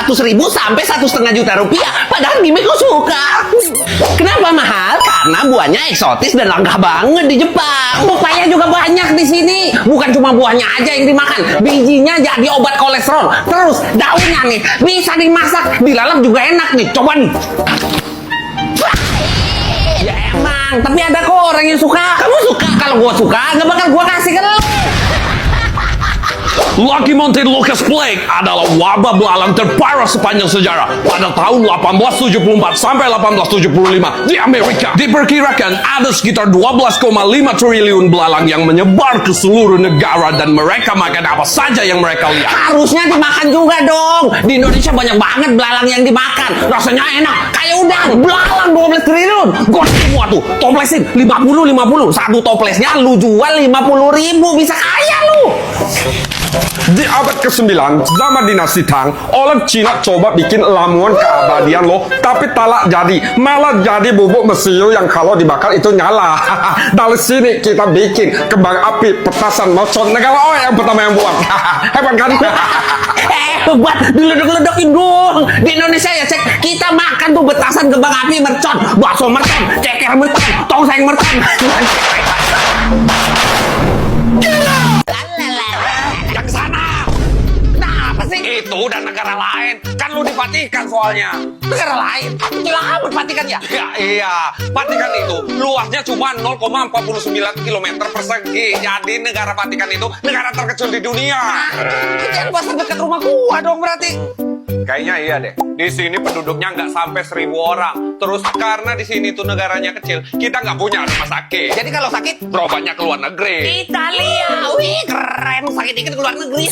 500.000 sampai 1,5 juta rupiah. Padahal Mimin kok suka. Kenapa mahal? Karena buahnya eksotis dan langka banget di Jepang. Pepaya juga banyak di sini. Bukan cuma buahnya aja yang dimakan, bijinya jadi obat kolesterol. Terus daunnya nih bisa dimasak, dilalap juga enak nih. Coba nih. Ya emang, tapi ada kok orang yang suka. Kamu suka? Kalau gua suka, nggak bakal gua kasih ke lu. Lucky Mountain Locust Plague adalah wabah belalang terparah sepanjang sejarah pada tahun 1874 sampai 1875 di Amerika. Diperkirakan ada sekitar 12,5 triliun belalang yang menyebar ke seluruh negara dan mereka makan apa saja yang mereka lihat. Harusnya dimakan juga dong. Di Indonesia banyak banget belalang yang dimakan. Rasanya enak, kayak udang. Belalang 12 triliun. Gua semua tuh, toplesin 50-50. Satu toplesnya lu jual 50.000, bisa kaya lu. Di abad ke-9, zaman dinasti Tang, orang Cina coba bikin lamuan keabadian loh, tapi talak jadi, malah jadi bubuk mesiu yang kalau dibakar itu nyala. Dari sini kita bikin kembang api petasan mercon negara yang pertama yang buat. Hebat kan? Hebat, diledek-ledekin dong. Di Indonesia ya cek, kita makan tuh petasan kembang api mercon, bakso mercon, ceker mercon, tongseng mercon. Yang sana! Kenapa sih? Itu dan negara lain. Kan lu di Vatikan soalnya. Negara lain? Kecil amat Vatikan ya? Ya iya, Vatikan itu luasnya cuma 0,49 km persegi. Jadi negara Vatikan itu negara terkecil di dunia. Itu yang pasar dekat rumah gua dong berarti. Kayaknya iya deh. Di sini penduduknya nggak sampai 1.000 orang. Terus karena di sini tuh negaranya kecil, kita nggak punya rumah sakit. Jadi kalau sakit, Berobatnya ke luar negeri. Italia. Wih, keren. Sakit dikit ke luar negeri.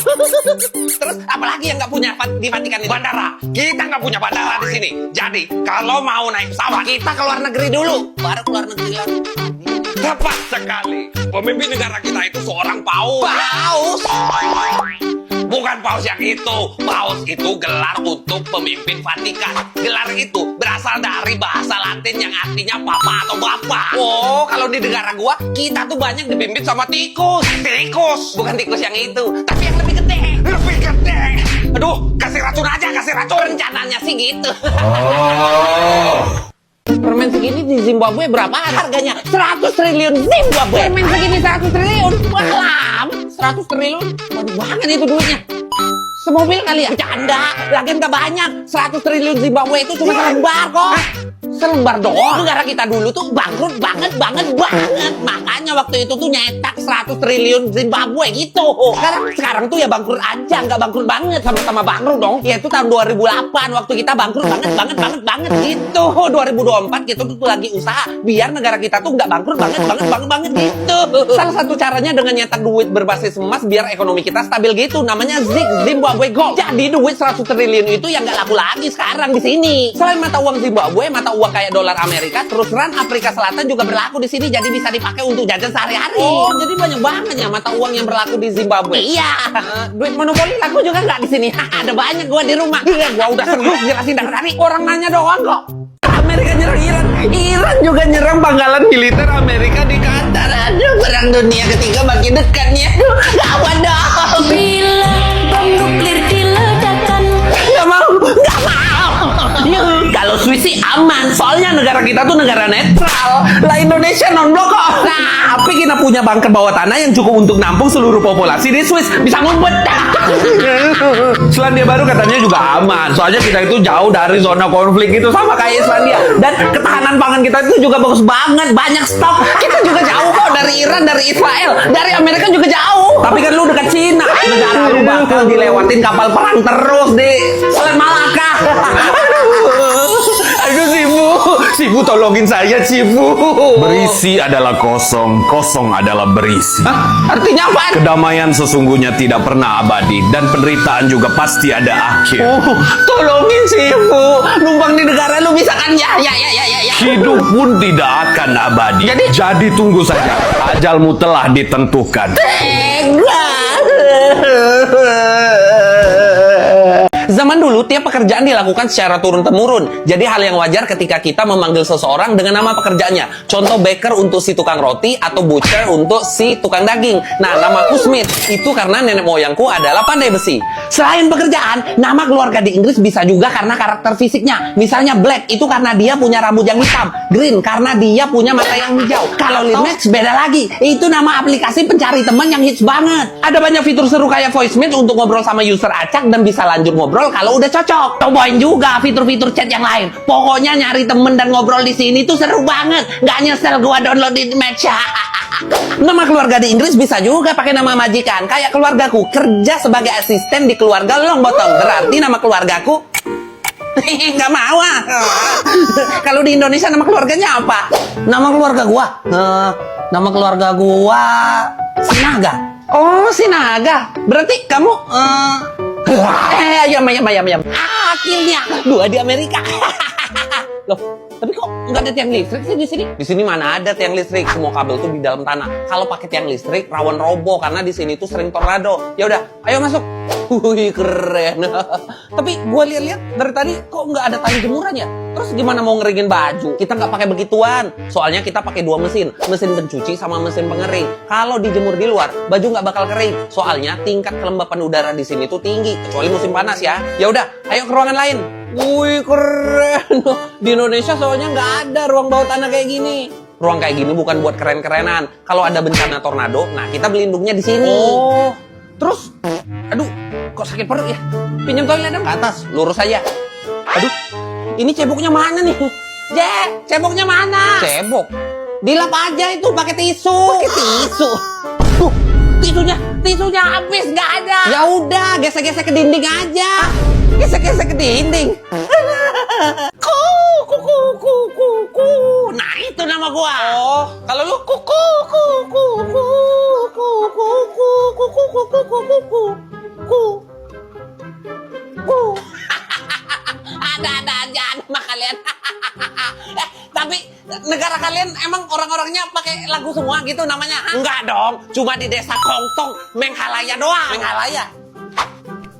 Terus apalagi yang nggak punya di Vatikan itu? Bandara. Kita nggak punya bandara di sini. Jadi kalau mau naik pesawat, Kita ke luar negeri dulu, baru ke luar negeri lagi. tepat sekali. Pemimpin negara kita itu seorang paus. Paus. Bukan paus yang itu. Paus itu gelar untuk pemimpin Vatikan. Gelar itu berasal dari bahasa Latin yang artinya papa atau bapak. Oh, kalau di negara gua, kita tuh banyak dipimpin sama tikus. Tikus. Bukan tikus yang itu, tapi yang lebih gede. Lebih gede. Aduh, kasih racun aja, kasih racun. Rencananya sih gitu. Permen segini di Zimbabwe berapaan harganya? 100 triliun Zimbabwe. Permen segini 100 triliun. Wah, 100 triliun. Banyak banget itu duitnya. Semobil kali ya? Bercanda. Lagian gak banyak. 100 triliun Zimbabwe itu cuma selembar kok. Selembar doang. Negara kita dulu tuh bangkrut banget. Makanya waktu itu tuh nyetak 100 triliun Zimbabwe gitu. Sekarang tuh ya bangkrut aja, nggak bangkrut banget. Sama-sama bangkrut dong. Ya itu tahun 2008 waktu kita bangkrut banget gitu. 2024 kita tuh lagi usaha biar negara kita tuh nggak bangkrut banget gitu. Salah satu caranya dengan nyetak duit berbasis emas biar ekonomi kita stabil gitu. Namanya Zimbabwe Gold. Jadi duit 100 triliun itu yang nggak laku lagi sekarang di sini. Selain mata uang Zimbabwe, mata uang kayak dolar Amerika, terus rand Afrika Selatan juga berlaku di sini. Jadi bisa dipakai untuk jajan sehari-hari. Oh, jadi banyak banget ya mata uang yang berlaku di Zimbabwe. Iya. Duit monopoli laku juga nggak di sini? Ada banyak gua di rumah. Iya, gua udah serius jelasin dari tadi. Orang nanya doang kok. Amerika nyerang Iran. Iran juga nyerang pangkalan militer Amerika di Qatar. Aduh, perang dunia ketiga makin dekatnya. Gawat dong. Bila bom nuklir diledakkan. Nggak mau. Kalau Swiss sih aman, soalnya negara kita tuh negara netral. Lah Indonesia non-blok kok. Tapi kita punya bunker bawah tanah yang cukup untuk nampung seluruh populasi di Swiss. Bisa ngumpet. Selandia Baru katanya juga aman, soalnya kita itu jauh dari zona konflik itu sama kayak Islandia. Dan ketahanan pangan kita itu juga bagus banget, banyak stok. Kita juga jauh kok dari Iran, dari Israel, dari Amerika juga jauh. Tapi kan lu dekat Cina, negara lu bakal dilewatin kapal perang terus di Selat Malaka. Aduh Sifu tolongin saya Sifu. Berisi adalah kosong, kosong adalah berisi. Hah? Artinya apa? Kedamaian sesungguhnya tidak pernah abadi dan penderitaan juga pasti ada akhir. Oh, tolongin Sifu. Numpang di negara lu bisa kan ya. Hidup pun tidak akan abadi. Jadi tunggu saja. Ajalmu telah ditentukan. Zaman dulu Setiap pekerjaan dilakukan secara turun-temurun. Jadi hal yang wajar ketika kita memanggil seseorang dengan nama pekerjaannya. Contoh baker untuk si tukang roti atau butcher untuk si tukang daging. Nah, namaku Smith itu karena nenek moyangku adalah pandai besi. Selain pekerjaan, nama keluarga di Inggris bisa juga karena karakter fisiknya. Misalnya Black itu karena dia punya rambut yang hitam. Green karena dia punya mata yang hijau. Kalau Limex beda lagi. Itu nama aplikasi pencari teman yang hits banget. Ada banyak fitur seru kayak voice mate untuk ngobrol sama user acak dan bisa lanjut ngobrol kalau udah cocok. Cobain juga fitur-fitur chat yang lain. Pokoknya nyari temen dan ngobrol di sini tuh seru banget. Gak nyesel gua download di Match. Nama keluarga di Inggris bisa juga pakai nama majikan. Kayak keluargaku kerja sebagai asisten di keluarga Longbottom. Berarti nama keluargaku nggak mau ah. Kalau di Indonesia nama keluarganya apa? Nama keluarga gua? Nama keluarga gua Sinaga. Oh, Sinaga. Berarti kamu ayam. Akhirnya gua di Amerika. Loh, tapi kok nggak ada tiang listrik sih di sini? Di sini mana ada tiang listrik? Semua kabel tuh di dalam tanah. Kalau pakai tiang listrik rawan roboh karena di sini tuh sering tornado. Ya udah, ayo masuk. Wih, keren. Tapi gua lihat-lihat dari tadi kok nggak ada tali jemurannya. Terus gimana mau ngeringin baju? Kita nggak pakai begituan. Soalnya kita pakai dua mesin pencuci sama mesin pengering. Kalau dijemur di luar, baju nggak bakal kering. Soalnya tingkat kelembapan udara di sini tuh tinggi, kecuali musim panas ya. Ya udah, ayo ke ruangan lain. Wih, keren. Di Indonesia soalnya nggak ada ruang bawah tanah kayak gini. Ruang kayak gini bukan buat keren-kerenan. Kalau ada bencana tornado, nah kita berlindungnya di sini. Oh, terus, aduh, kok sakit perut ya? Pinjam toilet dong ke atas, lurus aja. Aduh, ini ceboknya mana nih? Jack, ceboknya mana? Cebok? Dilap aja itu pakai tisu. Pakai tisu? Tisunya habis, nggak ada. Ya udah, gesek-gesek ke dinding aja. Gesek-gesek ke dinding. Ku. Nah, itu nama gua. Oh, kalau lu ku. Ada aja nama kalian. Tapi negara kalian emang orang-orangnya pakai lagu semua gitu namanya? Enggak dong, cuma di desa Kongtong, Menghalaya doang. Menghalaya?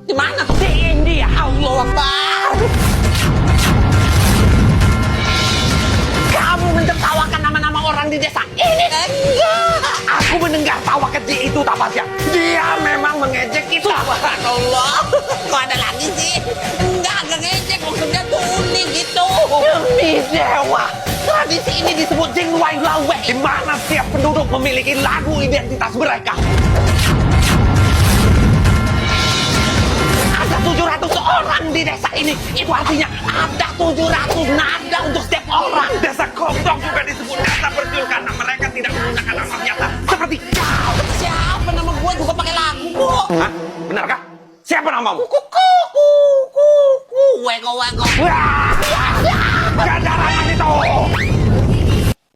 Di mana tuh? Di India. Allah Akbar. Kamu mentertawakan nama-nama orang di desa ini? Enggak. Aku mendengar tawa kecil itu Tapasya. Dia memang mengejek kita. Subhanallah. Kok ada lagi sih? Enggak ngejek. Maksudnya tuh unik gitu. Demi dewa. Tradisi ini disebut Jingwai Lawe. Di mana setiap penduduk memiliki lagu identitas mereka. Ada 700 orang di desa ini. Itu artinya ada 700 nada untuk setiap orang. Desa Kongtong juga disebut desa bersiul karena mereka tidak menggunakan nama nyata. Seperti kau. Siapa nama gue juga pakai lagu, Bu? Hah? Benarkah? Siapa namamu? Wego. Gandaran itu.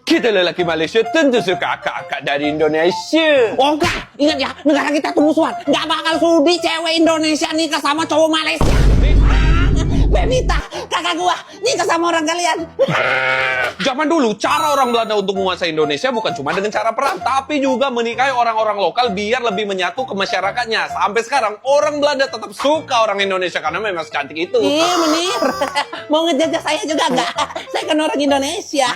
Kita lelaki Malaysia tentu suka akak-akak dari Indonesia. Oh enggak, ingat ya, negara kita tuh musuhan. Nggak bakal sudi cewek Indonesia nikah sama cowok Malaysia. Bebita, kakak gua nikah sama orang kalian. Zaman dulu, cara orang Belanda untuk menguasai Indonesia bukan cuma dengan cara perang, tapi juga menikahi orang-orang lokal biar lebih menyatu ke masyarakatnya. Sampai sekarang, orang Belanda tetap suka orang Indonesia karena memang secantik itu. Menir, mau ngejajah saya juga nggak? Saya kan orang Indonesia.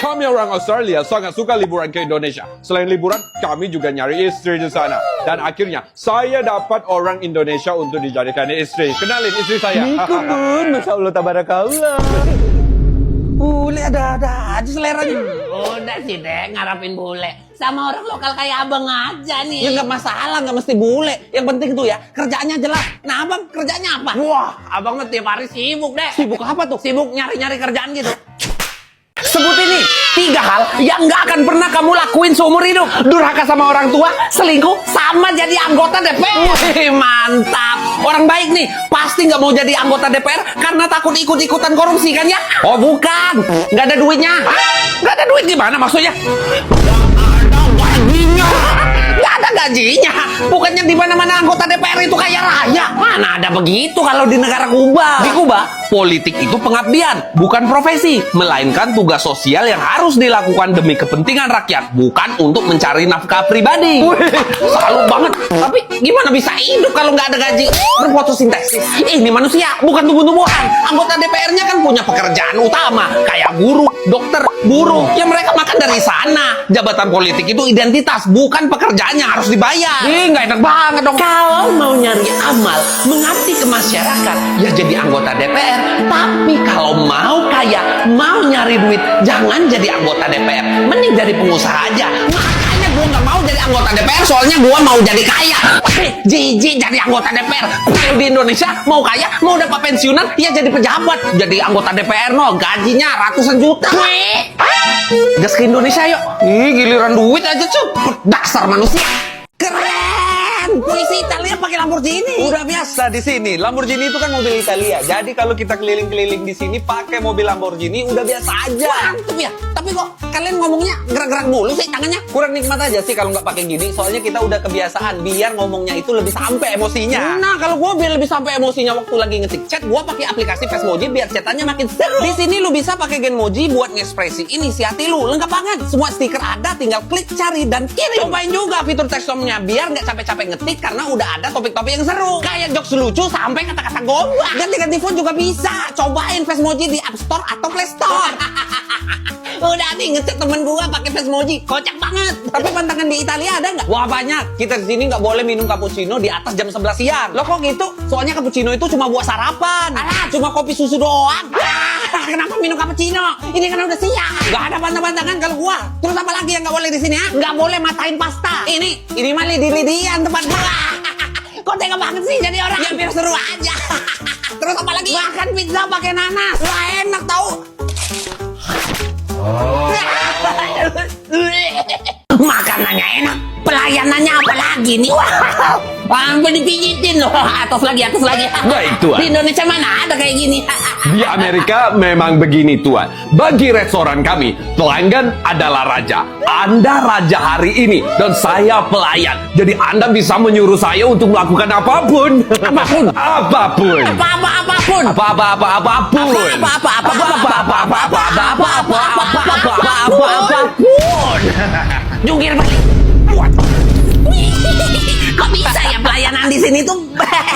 Kami orang Australia sangat suka liburan ke Indonesia. Selain liburan, kami juga nyari istri di sana. Dan akhirnya, saya dapat orang Indonesia untuk dijadikan istri. Kenalin istri saya. Masya Allah, tabarakallah. Bule ada aja seleranya. Udah sih, Dek, ngarapin bule. Sama orang lokal kayak abang aja nih. Ya nggak masalah, nggak mesti bule. Yang penting tuh ya, kerjaannya jelas. Nah, abang kerjanya apa? Wah, abang mah tiap hari sibuk, Dek. Sibuk apa tuh? Sibuk nyari-nyari kerjaan gitu. Sebut ini 3 hal yang nggak akan pernah kamu lakuin seumur hidup. Durhaka sama orang tua, selingkuh, sama jadi anggota DPR. Wih, mantap. Orang baik nih pasti nggak mau jadi anggota DPR karena takut ikut-ikutan korupsi kan ya? Oh bukan, nggak ada duitnya. Nggak ada duit gimana maksudnya? Nggak ada gajinya. Bukannya di mana-mana anggota DPR itu kaya raya. Mana ada begitu kalau di negara Kuba. Di Kuba, politik itu pengabdian, bukan profesi, melainkan tugas sosial yang harus dilakukan demi kepentingan rakyat, bukan untuk mencari nafkah pribadi. Salut banget. Tapi gimana bisa hidup kalau nggak ada gaji? Berfotosintesis. Ini manusia, bukan tumbuh-tumbuhan. Anggota DPR-nya kan punya pekerjaan utama, kayak guru, dokter, buruh. Yang mereka makan dari sana. Jabatan politik itu identitas, bukan pekerjaan yang harus dibayar. Nggak enak banget dong. Kalau mau nyari amal, mengabdi ke masyarakat, ya jadi anggota DPR. Tapi kalau mau kaya, mau nyari duit, jangan jadi anggota DPR. Mending jadi pengusaha aja. Makanya gue nggak mau jadi anggota DPR, soalnya gue mau jadi kaya. Jijik jadi anggota DPR. Kalau di Indonesia mau kaya, mau dapat pensiunan, ya jadi pejabat. Jadi anggota DPR gajinya ratusan juta. Gas ke Indonesia yuk. Giliran duit aja cepet. Dasar manusia. Keren. Polisi Italia pakai Lamborghini. Udah biasa di sini. Lamborghini itu kan mobil Italia. Jadi kalau kita keliling-keliling di sini pakai mobil Lamborghini udah biasa aja. Mantep ya. Tapi kok kalian ngomongnya gerak-gerak mulu sih tangannya? Kurang nikmat aja sih kalau nggak pakai gini. Soalnya kita udah kebiasaan biar ngomongnya itu lebih sampai emosinya. Nah, kalau gue biar lebih sampai emosinya waktu lagi ngetik chat, gue pakai aplikasi Facemoji biar chatannya makin seru. Di sini lu bisa pakai Genmoji buat ngekspresi inisiasi lu. Lengkap banget. Semua stiker ada, tinggal klik, cari, dan kirim. Cobain juga fitur text tone-nya biar nggak capek-capek ngetik karena udah ada topik-topik yang seru. Kayak jokes lucu sampai kata-kata gombal. Ganti-ganti font juga bisa. Cobain Facemoji di App Store atau Play Store. Udah nih ngecek temen gua pakai Facemoji, kocak banget. Tapi pantangan di Italia ada nggak? Wah banyak. Kita di sini nggak boleh minum cappuccino di atas jam 11 siang. Loh kok gitu? Soalnya cappuccino itu cuma buat sarapan. Alah, cuma kopi susu doang. Kenapa minum cappuccino? Ini kan udah siang. Gak ada pantang-pantangan kalau gua. Terus apa lagi yang gak boleh di sini ya? Gak boleh matain pasta. Ini mah lidi-lidian tempat gua. Kok tega banget sih jadi orang? Ya biar seru aja. Terus apa lagi? Makan pizza pakai nanas. Wah enak tau. Makanannya enak, pelayanannya apa lagi nih? Wow, sampai dipijitin loh. Atas lagi. Baik, Tuan. Di Indonesia mana ada kayak gini? Di Amerika memang begini, Tuan. Bagi restoran kami, pelanggan adalah raja. Anda raja hari ini dan saya pelayan. Jadi Anda bisa menyuruh saya untuk melakukan apapun. Apapun. Apapun. Apapun. Apapun. Jungkir balik. Kok bisa ya pelayanan di sini tuh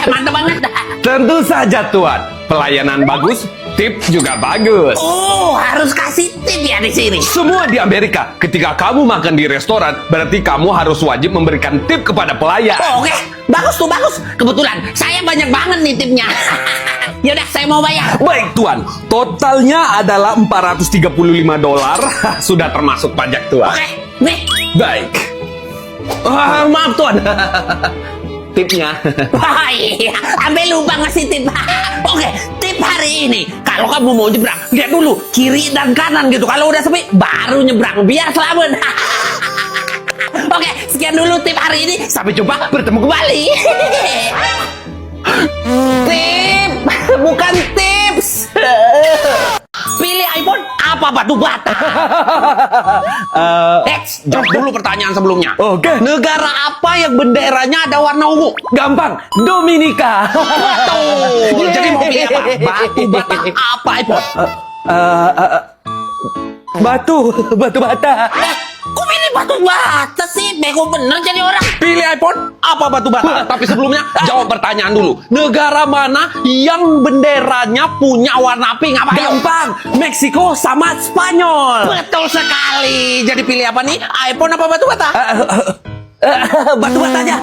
mantap banget. Tentu saja, Tuan. Pelayanan bagus, tip juga bagus. Oh, harus kasih tip ya di sini. Semua di Amerika, ketika kamu makan di restoran, berarti kamu harus wajib memberikan tip kepada pelayan. Oh, oke. Bagus. Kebetulan saya banyak banget nih tipnya. Yaudah, saya mau bayar. Baik, Tuan. Totalnya adalah $435. Sudah termasuk pajak, Tuan. Oke, nih. Baik. Maaf, Tuan. Tipnya. Wah, iya. Ambil lupa ngasih tip. Oke, tip hari ini. Kalau kamu mau nyebrang, lihat dulu kiri dan kanan gitu. Kalau udah sepi, baru nyebrang. Biar selamat. Oke, sekian dulu tip hari ini. Sampai jumpa, bertemu kembali. Tip, bukan tips. Pilih iPhone apa batu bata? Next, jawab dulu pertanyaan sebelumnya. Oke. Negara apa yang benderanya ada warna ungu? Gampang. Dominika. Betul. Jadi mau pilih apa? Batu bata apa iPhone? Batu bata. Kok pilih batu bata sih? Bego bener jadi orang. Pilih iPhone apa batu bata? Tapi sebelumnya jawab pertanyaan dulu. Negara mana yang benderanya punya warna pink? Apa? Gampang. Meksiko sama Spanyol. Betul sekali. Jadi pilih apa nih? iPhone apa batu bata? Batu batanya.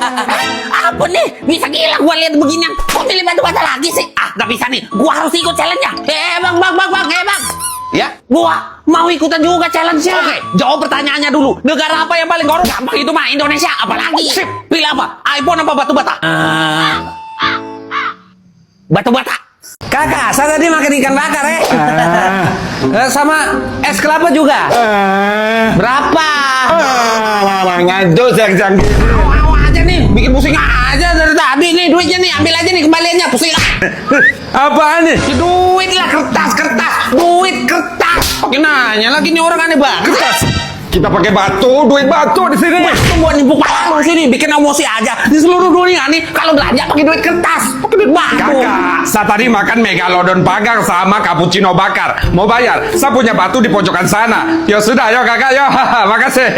Apa nih? Bisa gila gua lihat beginian. Kok pilih batu bata lagi sih? Gak bisa nih. Gua harus ikut challenge-nya. Bang. Ya. Gua mau ikutan juga challenge-nya. Oke, jawab pertanyaannya dulu. Negara apa yang paling korup? Gampang itu mah Indonesia. Apalagi? Sip. Pilih apa? iPhone apa batu bata? Batu bata. Kakak, saya tadi makan ikan bakar sama es kelapa juga. Berapa? Ngantuk jang. Mau aja nih, bikin pusing aja dari tadi nih duitnya nih, ambil aja nih kembaliannya, pusing ah. Apaan nih? Ya, duit lah, kertas, duit kertas. Pakai nanya lagi nih orang aneh banget. Kertas. Kita pakai batu, duit batu di sini. Itu buat nyempuk lu sini, bikin emosi aja. Di seluruh dunia nih, kalau belanja pakai duit kertas, pakai duit batu. Kakak, saya tadi makan megalodon panggang sama cappuccino bakar. Mau bayar? Saya punya batu di pojokan sana. Ya sudah, yuk kakak, yuk. Makasih.